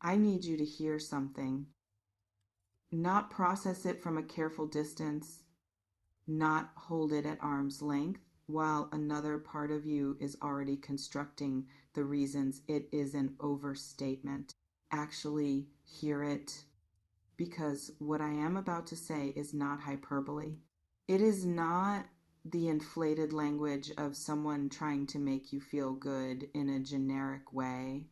I need you to hear something, not process it from a careful distance, not hold it at arm's length while another part of you is already constructing the reasons it is an overstatement. Actually, hear it, because what I am about to say is not hyperbole. It is not the inflated language of someone trying to make you feel good in a generic way.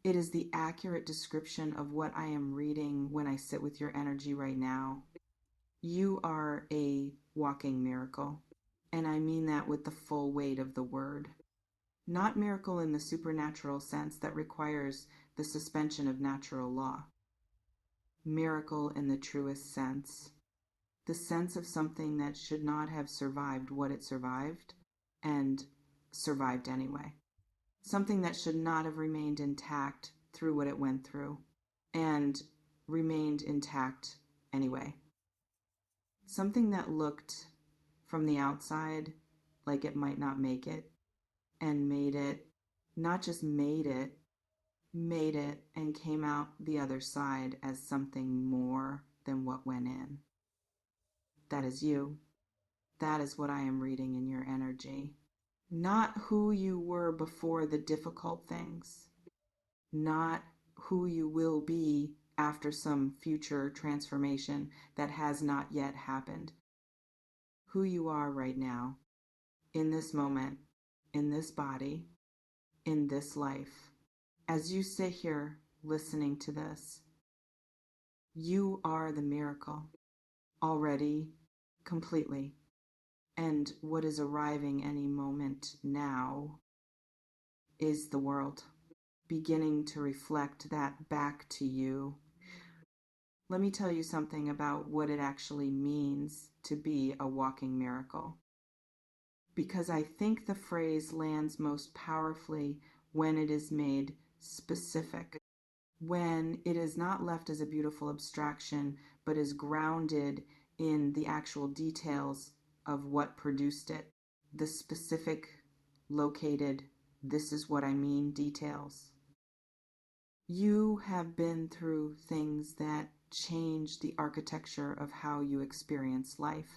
It is the accurate description of what I am reading when I sit with your energy right now. You are a walking miracle, and I mean that with the full weight of the word. Not miracle in the supernatural sense that requires the suspension of natural law. Miracle in the truest sense. The sense of something that should not have survived what it survived, and survived anyway. Something that should not have remained intact through what it went through, and remained intact anyway. Something that looked from the outside like it might not make it, and made it, not just made it and came out the other side as something more than what went in. That is you. That is what I am reading in your energy. Not who you were before the difficult things, not who you will be after some future transformation that has not yet happened. Who you are right now, in this moment, in this body, in this life. As you sit here listening to this, you are the miracle already, completely. And what is arriving any moment now is the world beginning to reflect that back to you. Let me tell you something about what it actually means to be a walking miracle, because I think the phrase lands most powerfully when it is made specific, when it is not left as a beautiful abstraction, but is grounded in the actual details of what produced it, the specific, located, this is what I mean details. You have been through things that change the architecture of how you experience life.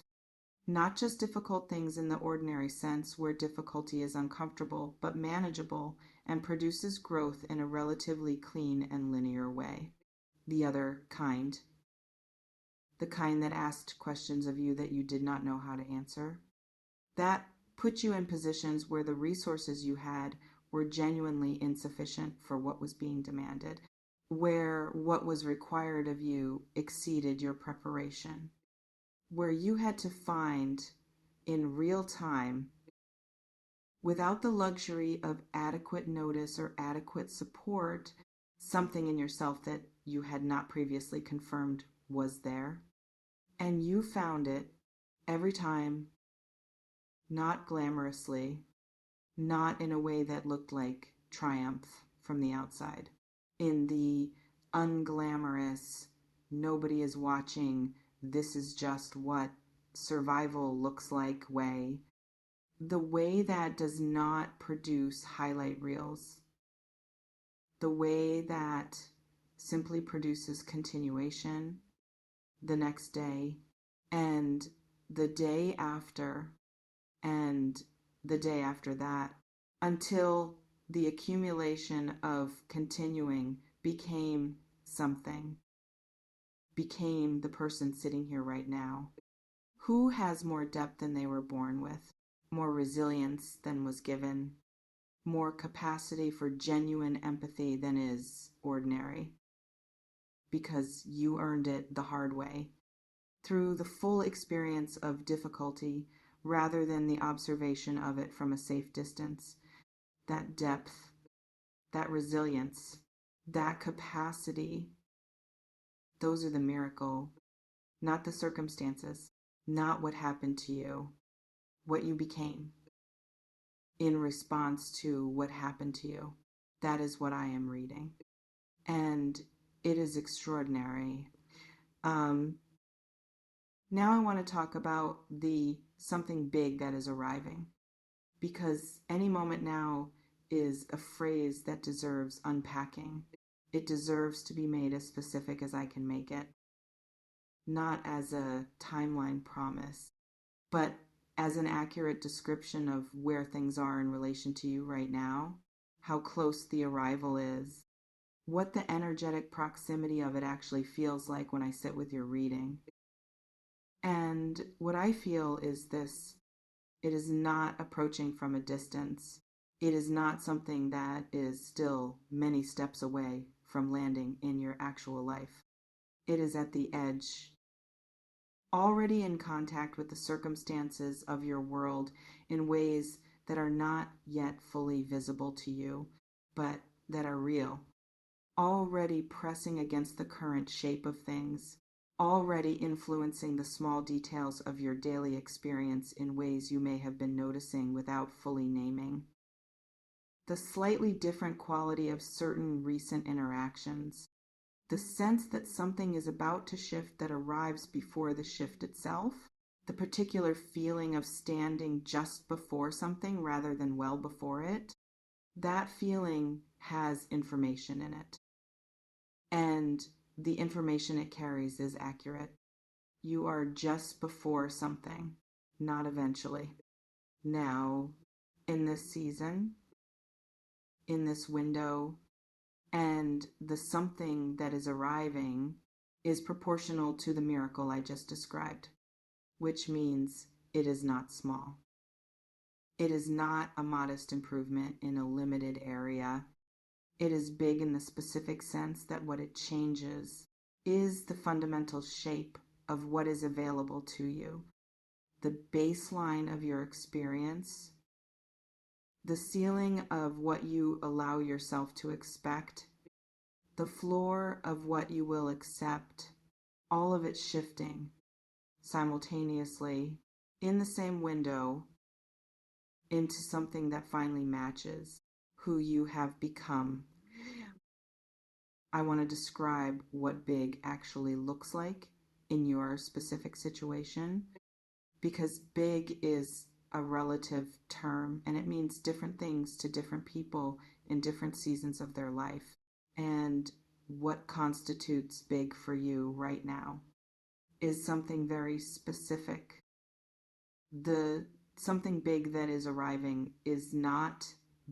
Not just difficult things in the ordinary sense where difficulty is uncomfortable, but manageable and produces growth in a relatively clean and linear way. The other kind. The kind that asked questions of you that you did not know how to answer. That put you in positions where the resources you had were genuinely insufficient for what was being demanded, where what was required of you exceeded your preparation, where you had to find in real time, without the luxury of adequate notice or adequate support, something in yourself that you had not previously confirmed was there. And you found it every time, not glamorously, not in a way that looked like triumph from the outside, in the unglamorous, nobody is watching, this is just what survival looks like way, the way that does not produce highlight reels, the way that simply produces continuation the next day and the day after and the day after that, until the accumulation of continuing became something, became the person sitting here right now. Who has more depth than they were born with, more resilience than was given, more capacity for genuine empathy than is ordinary? Because you earned it the hard way, through the full experience of difficulty rather than the observation of it from a safe distance. That depth, that resilience, that capacity, those are the miracle, not the circumstances, not what happened to you, what you became in response to what happened to you. That is what I am reading. And it is extraordinary. Now I want to talk about the something big that is arriving, because any moment now is a phrase that deserves unpacking. it deserves to be made as specific as I can make it, not as a timeline promise, but as an accurate description of where things are in relation to you right now, how close the arrival is, what the energetic proximity of it actually feels like when I sit with your reading. And what I feel is this: it is not approaching from a distance. It is not something that is still many steps away from landing in your actual life. It is at the edge, already in contact with the circumstances of your world in ways that are not yet fully visible to you, but that are real, already pressing against the current shape of things, already influencing the small details of your daily experience in ways you may have been noticing without fully naming. The slightly different quality of certain recent interactions, the sense that something is about to shift that arrives before the shift itself, the particular feeling of standing just before something rather than well before it, that feeling has information in it. And the information it carries is accurate. You are just before something, not eventually. Now, in this season, in this window, and the something that is arriving is proportional to the miracle I just described, which means it is not small. It is not a modest improvement in a limited area. It is big in the specific sense that what it changes is the fundamental shape of what is available to you, the baseline of your experience, the ceiling of what you allow yourself to expect, the floor of what you will accept, all of it shifting simultaneously in the same window into something that finally matches who you have become. I want to describe what big actually looks like in your specific situation, because big is a relative term and it means different things to different people in different seasons of their life. And what constitutes big for you right now is something very specific. The something big that is arriving is not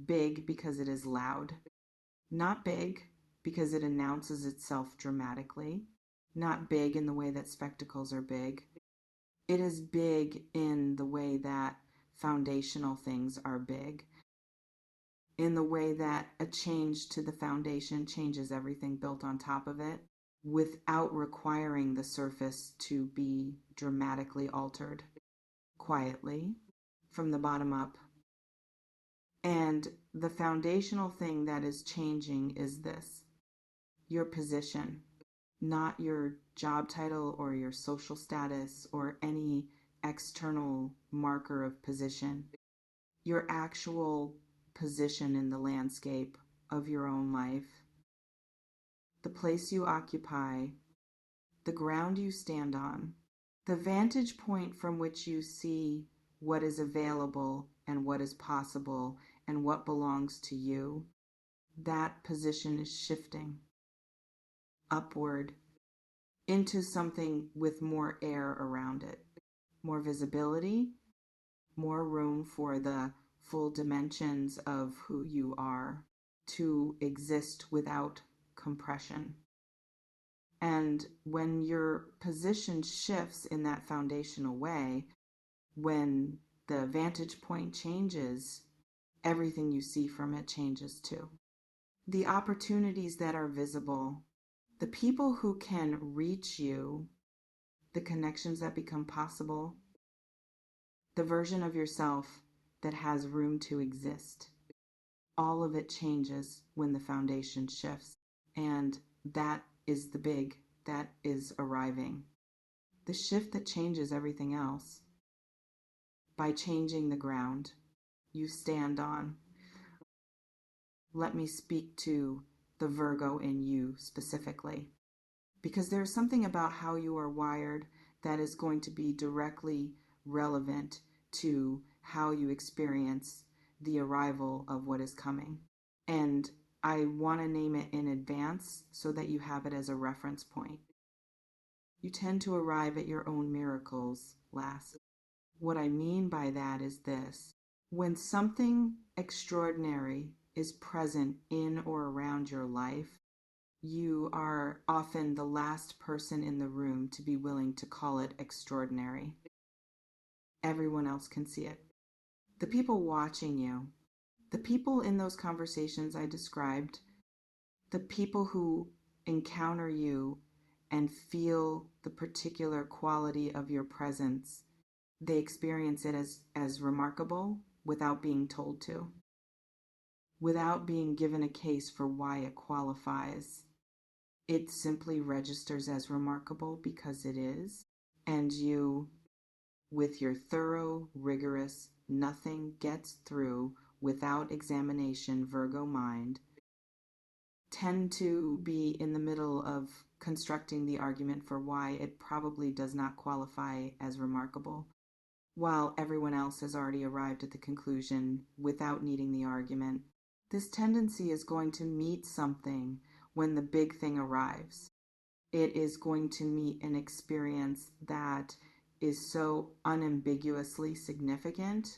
big because it is loud, not big because it announces itself dramatically, not big in the way that spectacles are big. It is big in the way that foundational things are big, in the way that a change to the foundation changes everything built on top of it without requiring the surface to be dramatically altered, quietly, from the bottom up. And the foundational thing that is changing is this: your position, not your job title or your social status or any external marker of position, your actual position in the landscape of your own life, the place you occupy, the ground you stand on, the vantage point from which you see what is available and what is possible and what belongs to you. That position is shifting upward into something with more air around it, more visibility, more room for the full dimensions of who you are to exist without compression. And when your position shifts in that foundational way, when the vantage point changes, everything you see from it changes too. The opportunities that are visible, the people who can reach you, the connections that become possible, the version of yourself that has room to exist, all of it changes when the foundation shifts. And that is the big that is arriving. The shift that changes everything else. By changing the ground you stand on. Let me speak to the Virgo in you specifically, because there's something about how you are wired that is going to be directly relevant to how you experience the arrival of what is coming. And I want to name it in advance so that you have it as a reference point. You tend to arrive at your own miracles last. What I mean by that is this. When something extraordinary is present in or around your life, you are often the last person in the room to be willing to call it extraordinary. Everyone else can see it. The people watching you, the people in those conversations I described, the people who encounter you and feel the particular quality of your presence, they experience it as remarkable without being told to, without being given a case for why it qualifies. It simply registers as remarkable because it is, and you, with your thorough, rigorous, nothing gets through without examination Virgo mind, tend to be in the middle of constructing the argument for why it probably does not qualify as remarkable, while everyone else has already arrived at the conclusion without needing the argument. This tendency is going to meet something when the big thing arrives. It is going to meet an experience that is so unambiguously significant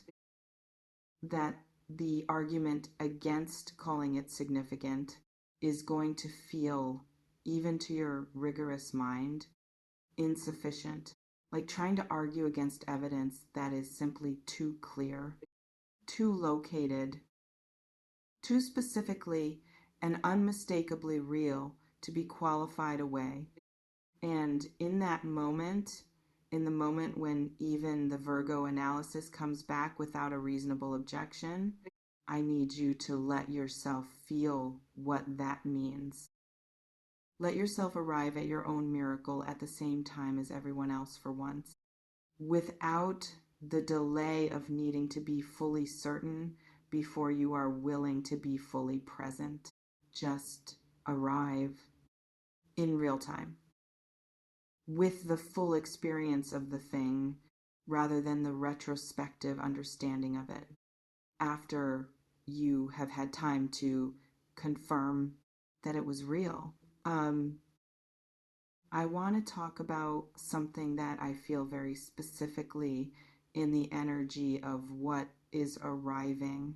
that the argument against calling it significant is going to feel, even to your rigorous mind, insufficient. Like trying to argue against evidence that is simply too clear, too located, too specifically and unmistakably real to be qualified away. And in that moment, in the moment when even the Virgo analysis comes back without a reasonable objection, I need you to let yourself feel what that means. Let yourself arrive at your own miracle at the same time as everyone else for once, without the delay of needing to be fully certain before you are willing to be fully present. Just arrive in real time with the full experience of the thing rather than the retrospective understanding of it after you have had time to confirm that it was real. I want to talk about something that I feel very specifically in the energy of what is arriving,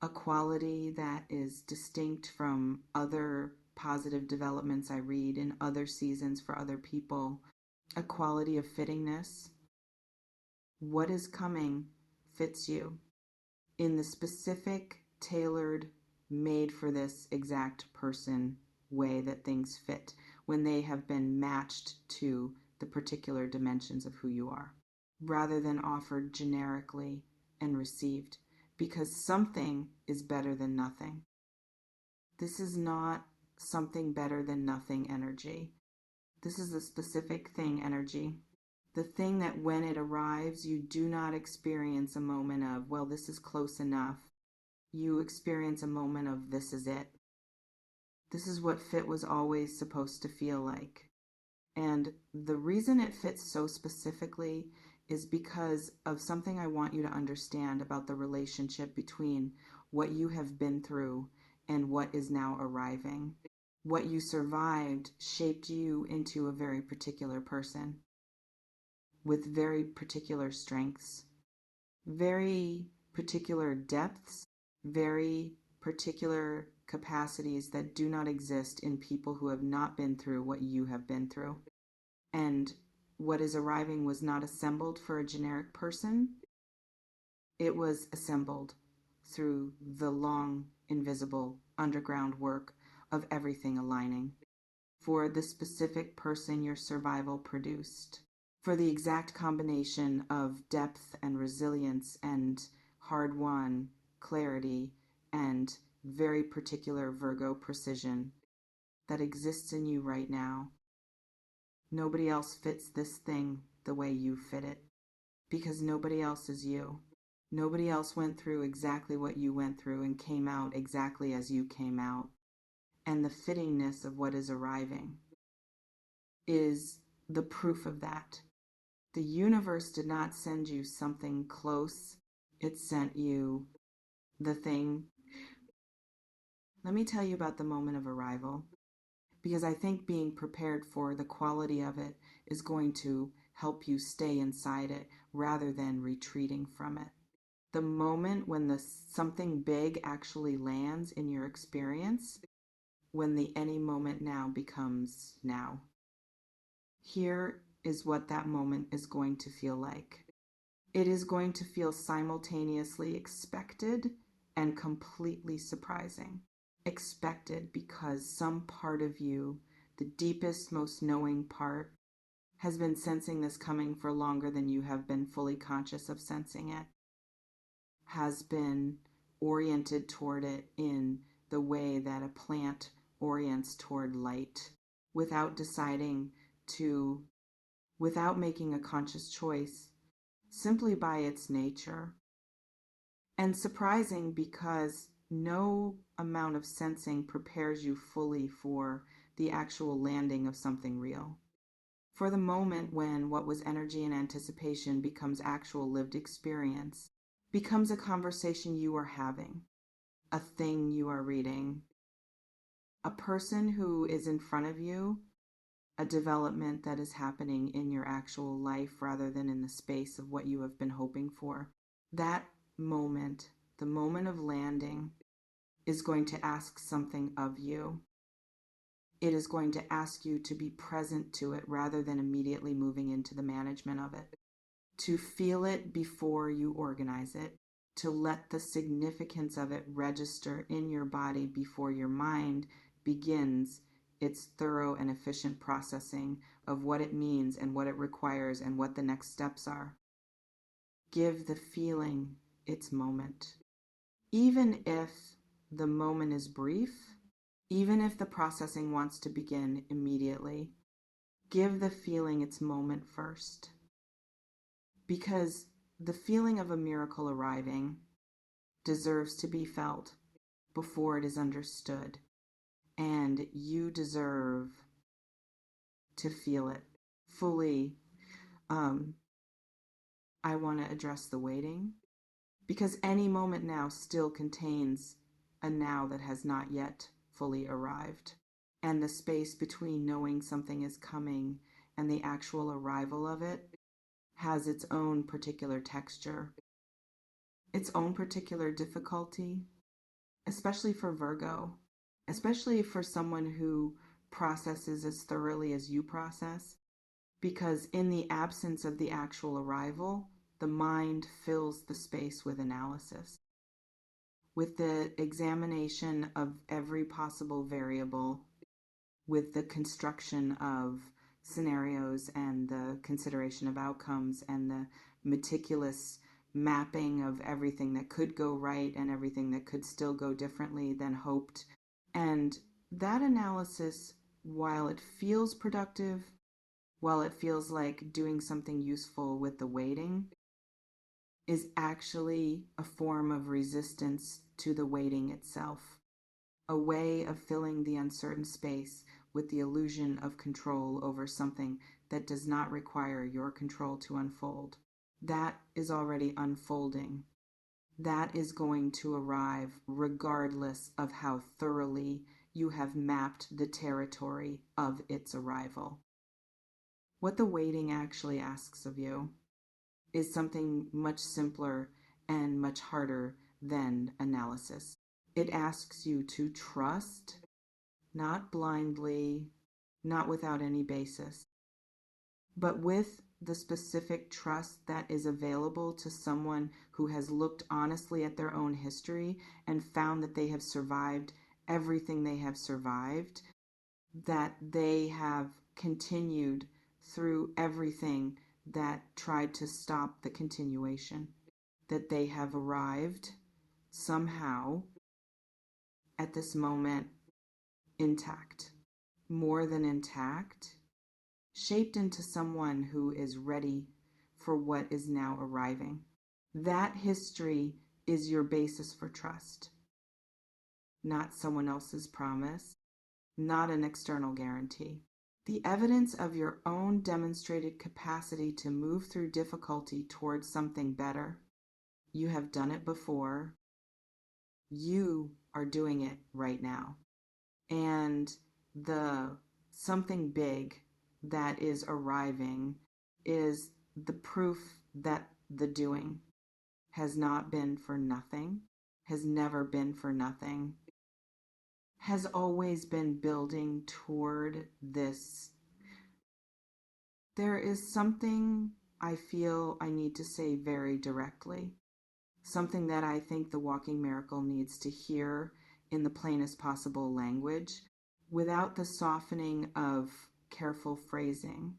a quality that is distinct from other positive developments I read in other seasons for other people, a quality of fittingness. What is coming fits you in the specific, tailored, made for this exact person way that things fit when they have been matched to the particular dimensions of who you are, rather than offered generically and received, because something is better than nothing. This is not something better than nothing energy. This is the specific thing energy. The thing that when it arrives, you do not experience a moment of, well, this is close enough. You experience a moment of, this is it. This is what fit was always supposed to feel like. And the reason it fits so specifically is because of something I want you to understand about the relationship between what you have been through and what is now arriving. What you survived shaped you into a very particular person with very particular strengths, very particular depths, very particular capacities that do not exist in people who have not been through what you have been through. And what is arriving was not assembled for a generic person. It was assembled through the long, invisible, underground work of everything aligning for the specific person your survival produced, for the exact combination of depth and resilience and hard-won clarity and very particular Virgo precision that exists in you right now. Nobody else fits this thing the way you fit it, because nobody else is you. Nobody else went through exactly what you went through and came out exactly as you came out. And the fittingness of what is arriving is the proof of that. The universe did not send you something close. It sent you the thing Let me tell you about the moment of arrival, because I think being prepared for the quality of it is going to help you stay inside it rather than retreating from it. The moment when the something big actually lands in your experience, when the any moment now becomes now. Here is what that moment is going to feel like. It is going to feel simultaneously expected and completely surprising. Expected because some part of you, the deepest, most knowing part, has been sensing this coming for longer than you have been fully conscious of sensing it, has been oriented toward it in the way that a plant orients toward light without deciding to, without making a conscious choice, simply by its nature. And surprising because no amount of sensing prepares you fully for the actual landing of something real. For the moment when what was energy and anticipation becomes actual lived experience, becomes a conversation you are having, a thing you are reading, a person who is in front of you, a development that is happening in your actual life rather than in the space of what you have been hoping for. That moment, the moment of landing, is going to ask something of you. It is going to ask you to be present to it rather than immediately moving into the management of it. To feel it before you organize it, to let the significance of it register in your body before your mind begins its thorough and efficient processing of what it means and what it requires and what the next steps are. Give the feeling its moment. Even if the moment is brief, even if the processing wants to begin immediately, give the feeling its moment first. Because the feeling of a miracle arriving deserves to be felt before it is understood. And you deserve to feel it fully. I want to address the waiting, because any moment now still contains a now that has not yet fully arrived. And the space between knowing something is coming and the actual arrival of it has its own particular texture, its own particular difficulty, especially for Virgo, especially for someone who processes as thoroughly as you process, because in the absence of the actual arrival, the mind fills the space with analysis, with the examination of every possible variable, with the construction of scenarios and the consideration of outcomes and the meticulous mapping of everything that could go right and everything that could still go differently than hoped. And that analysis, while it feels productive, while it feels like doing something useful with the waiting, is actually a form of resistance to the waiting itself, a way of filling the uncertain space with the illusion of control over something that does not require your control to unfold. That is already unfolding. That is going to arrive regardless of how thoroughly you have mapped the territory of its arrival. What the waiting actually asks of you is something much simpler and much harder than analysis. It asks you to trust, not blindly, not without any basis, but with the specific trust that is available to someone who has looked honestly at their own history and found that they have survived everything they have survived, that they have continued through everything that tried to stop the continuation, that they have arrived somehow at this moment intact, more than intact, shaped into someone who is ready for what is now arriving. That history is your basis for trust, not someone else's promise, not an external guarantee. The evidence of your own demonstrated capacity to move through difficulty towards something better. You have done it before. You are doing it right now. And the something big that is arriving is the proof that the doing has not been for nothing, has never been for nothing, has always been building toward this. There is something I feel I need to say very directly, something that I think the walking miracle needs to hear in the plainest possible language, without the softening of careful phrasing,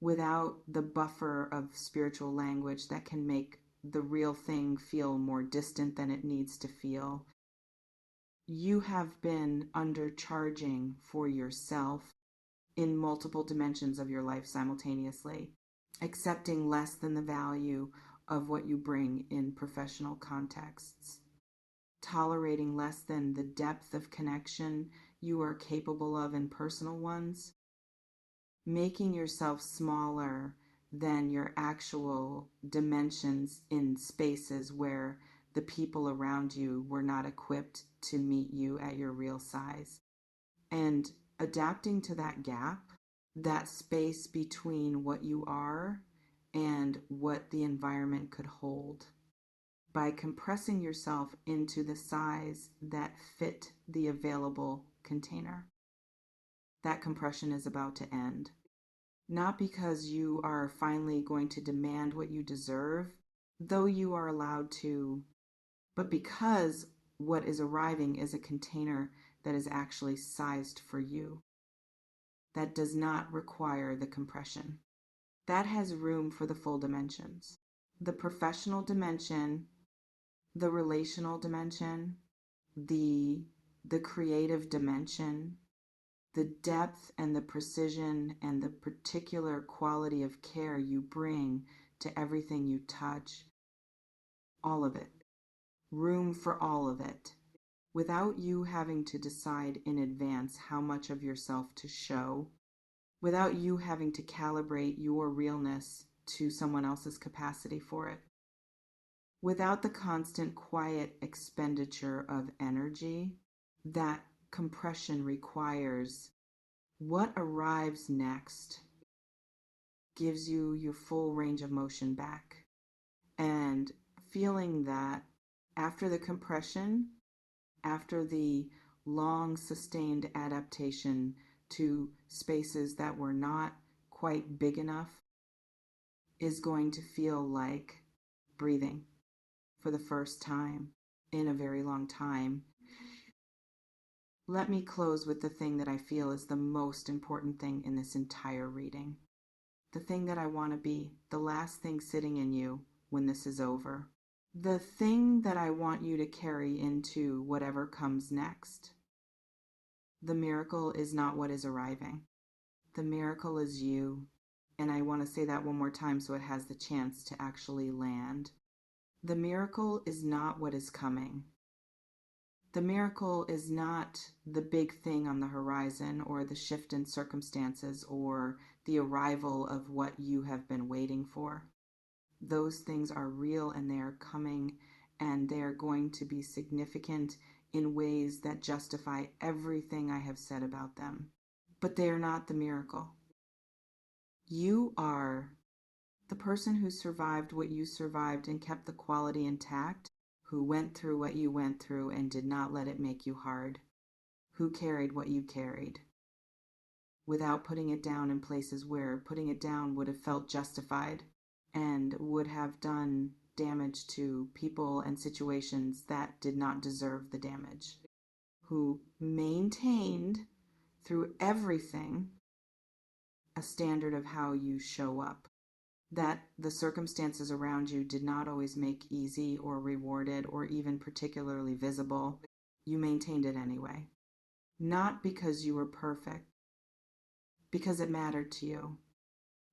without the buffer of spiritual language that can make the real thing feel more distant than it needs to feel. You have been undercharging for yourself in multiple dimensions of your life simultaneously, accepting less than the value of what you bring in professional contexts, tolerating less than the depth of connection you are capable of in personal ones, making yourself smaller than your actual dimensions in spaces where the people around you were not equipped to meet you at your real size. And adapting to that gap, that space between what you are and what the environment could hold, by compressing yourself into the size that fit the available container. That compression is about to end. Not because you are finally going to demand what you deserve, though you are allowed to, but because what is arriving is a container that is actually sized for you, that does not require the compression. That has room for the full dimensions. The professional dimension, the relational dimension, the creative dimension, the depth and the precision and the particular quality of care you bring to everything you touch, all of it. Room for all of it, without you having to decide in advance how much of yourself to show, without you having to calibrate your realness to someone else's capacity for it, without the constant quiet expenditure of energy that compression requires. What arrives next gives you your full range of motion back, and feeling that after the compression, after the long sustained adaptation to spaces that were not quite big enough, is going to feel like breathing for the first time in a very long time. Let me close with the thing that I feel is the most important thing in this entire reading. The thing that I want to be, the last thing sitting in you when this is over. The thing that I want you to carry into whatever comes next. The miracle is not what is arriving. The miracle is you. And I want to say that one more time so it has the chance to actually land. The miracle is not what is coming. The miracle is not the big thing on the horizon or the shift in circumstances or the arrival of what you have been waiting for. Those things are real and they are coming, and they are going to be significant in ways that justify everything I have said about them. But they are not the miracle. You are the person who survived what you survived and kept the quality intact, who went through what you went through and did not let it make you hard, who carried what you carried, without putting it down in places where putting it down would have felt justified and would have done damage to people and situations that did not deserve the damage, who maintained through everything a standard of how you show up, that the circumstances around you did not always make easy or rewarded or even particularly visible. You maintained it anyway. Not because you were perfect, because it mattered to you.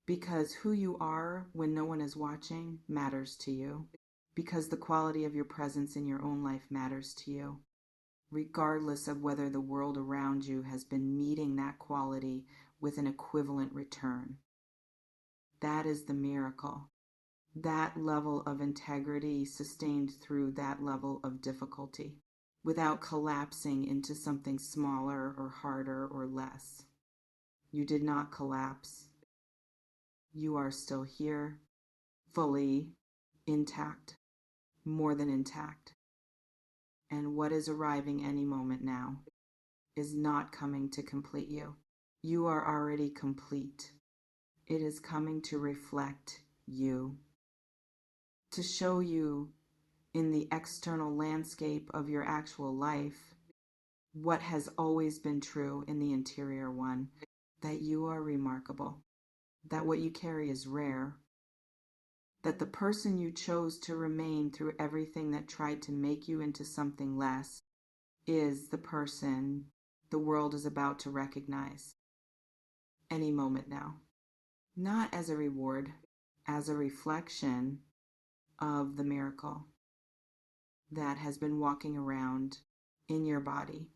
Because who you are when no one is watching matters to you. Because the quality of your presence in your own life matters to you, regardless of whether the world around you has been meeting that quality with an equivalent return. That is the miracle. That level of integrity sustained through that level of difficulty. without collapsing into something smaller or harder or less. You did not collapse. You are still here, fully intact, more than intact. And what is arriving any moment now is not coming to complete you. You are already complete. It is coming to reflect you, to show you in the external landscape of your actual life what has always been true in the interior one, that you are remarkable, that what you carry is rare, that the person you chose to remain through everything that tried to make you into something less is the person the world is about to recognize any moment now. Not as a reward, as a reflection of the miracle that has been walking around in your body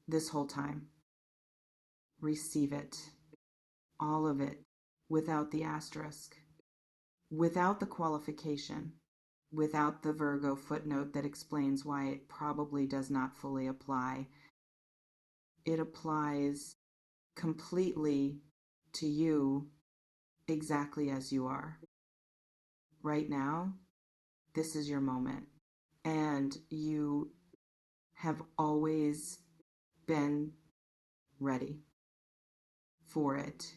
this whole time. Receive it, all of it, without the asterisk, without the qualification, without the Virgo footnote that explains why it probably does not fully apply. It applies completely to you exactly as you are. Right now, this is your moment. And you have always been ready for it.